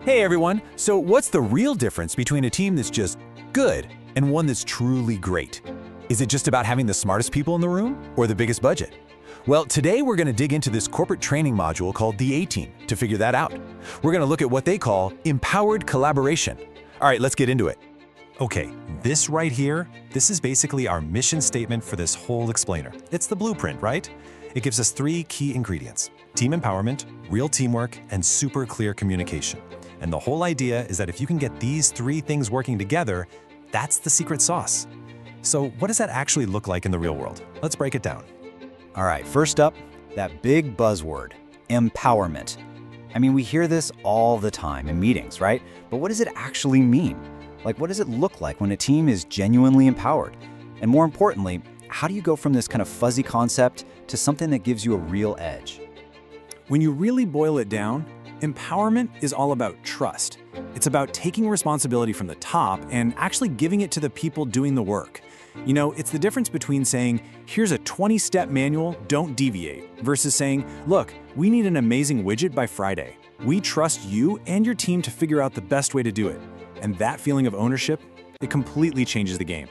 Hey everyone, so what's the real difference between a team that's just good and one that's truly great? Is it just about having the smartest people in the room or the biggest budget? Well, today we're going to dig into this corporate training module called the A-Team to figure that out. We're going to look at what they call empowered collaboration. All right, let's get into it. Okay, this right here, this is basically our mission statement for this whole explainer. It's the blueprint, right? It gives us 3 key ingredients: team empowerment, real teamwork, and super clear communication. And the whole idea is that if you can get these 3 things working together, that's the secret sauce. So what does that actually look like in the real world? Let's break it down. All right, first up, that big buzzword, empowerment. I mean, we hear this all the time in meetings, right? But what does it actually mean? Like, what does it look like when a team is genuinely empowered? And more importantly, how do you go from this kind of fuzzy concept to something that gives you a real edge? When you really boil it down, empowerment is all about trust. It's about taking responsibility from the top and actually giving it to the people doing the work. You know, it's the difference between saying, here's a 20-step manual, don't deviate, versus saying, look, we need an amazing widget by Friday. We trust you and your team to figure out the best way to do it. And that feeling of ownership, it completely changes the game.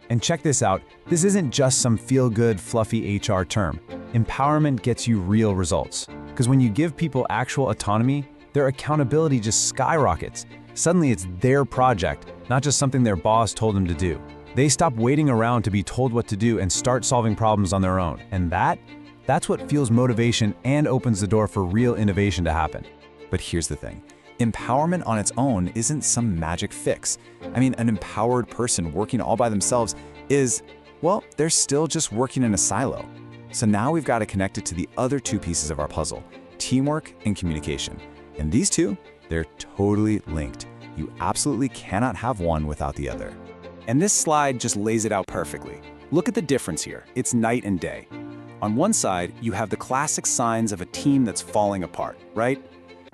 And check this out, this isn't just some feel-good, fluffy HR term. Empowerment gets you real results. Because when you give people actual autonomy, their accountability just skyrockets. Suddenly it's their project, not just something their boss told them to do. They stop waiting around to be told what to do and start solving problems on their own. And that's what fuels motivation and opens the door for real innovation to happen. But here's the thing. Empowerment on its own isn't some magic fix. I mean, an empowered person working all by themselves is, well, they're still just working in a silo. So now we've got to connect it to the other 2 pieces of our puzzle, teamwork and communication. And these 2, they're totally linked. You absolutely cannot have one without the other. And this slide just lays it out perfectly. Look at the difference here. It's night and day. On one side, you have the classic signs of a team that's falling apart, right?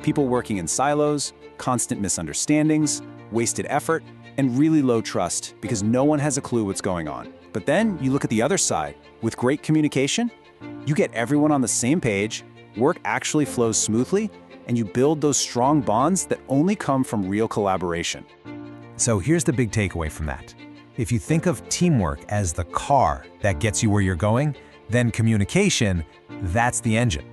People working in silos, constant misunderstandings, wasted effort, and really low trust because no one has a clue what's going on. But then you look at the other side. With great communication, you get everyone on the same page, work actually flows smoothly, and you build those strong bonds that only come from real collaboration. So here's the big takeaway from that. If you think of teamwork as the car that gets you where you're going, then communication, that's the engine.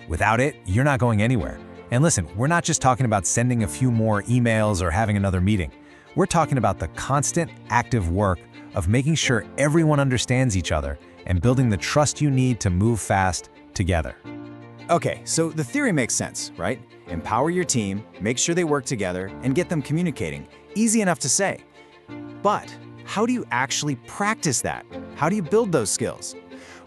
Without it, you're not going anywhere. And listen, we're not just talking about sending a few more emails or having another meeting. We're talking about the constant, active work of making sure everyone understands each other and building the trust you need to move fast together. Okay, so the theory makes sense, right? Empower your team, make sure they work together, and get them communicating. Easy enough to say. But how do you actually practice that? How do you build those skills?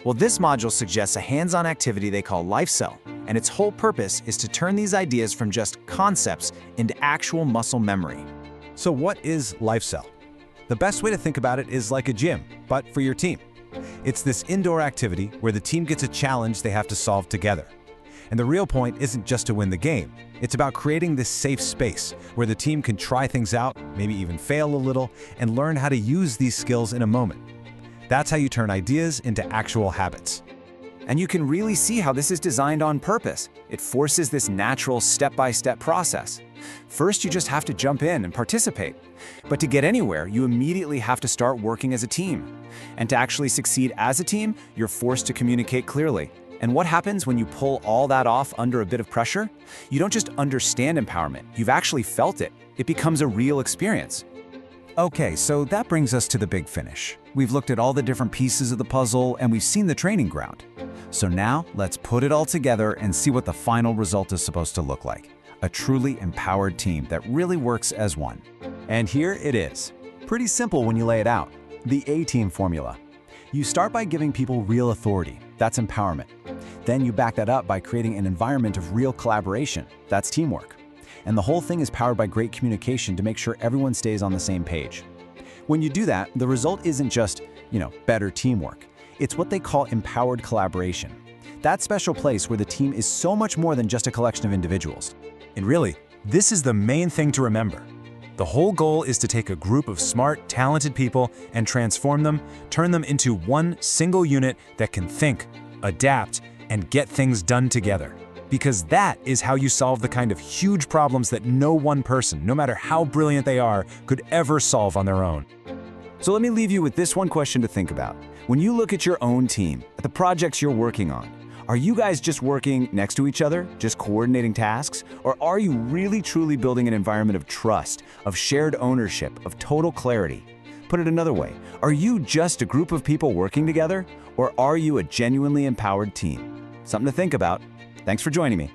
Well, this module suggests a hands-on activity they call LifeCell, and its whole purpose is to turn these ideas from just concepts into actual muscle memory. So what is LifeCell? The best way to think about it is like a gym, but for your team. It's this indoor activity where the team gets a challenge they have to solve together. And the real point isn't just to win the game. It's about creating this safe space where the team can try things out, maybe even fail a little, and learn how to use these skills in a moment. That's how you turn ideas into actual habits. And you can really see how this is designed on purpose. It forces this natural step-by-step process. First, you just have to jump in and participate. But to get anywhere, you immediately have to start working as a team. And to actually succeed as a team, you're forced to communicate clearly. And what happens when you pull all that off under a bit of pressure? You don't just understand empowerment, you've actually felt it. It becomes a real experience. Okay, so that brings us to the big finish. We've looked at all the different pieces of the puzzle and we've seen the training ground. So now let's put it all together and see what the final result is supposed to look like. A truly empowered team that really works as one. And here it is. Pretty simple when you lay it out. The A-Team formula. You start by giving people real authority. That's empowerment. Then you back that up by creating an environment of real collaboration. That's teamwork. And the whole thing is powered by great communication to make sure everyone stays on the same page. When you do that, the result isn't just, better teamwork. It's what they call empowered collaboration. That special place where the team is so much more than just a collection of individuals. And really, this is the main thing to remember. The whole goal is to take a group of smart, talented people and transform them, turn them into one single unit that can think, adapt, and get things done together. Because that is how you solve the kind of huge problems that no one person, no matter how brilliant they are, could ever solve on their own. So let me leave you with this one question to think about. When you look at your own team, at the projects you're working on, are you guys just working next to each other, just coordinating tasks? Or are you really truly building an environment of trust, of shared ownership, of total clarity? Put it another way, are you just a group of people working together? Or are you a genuinely empowered team? Something to think about. Thanks for joining me.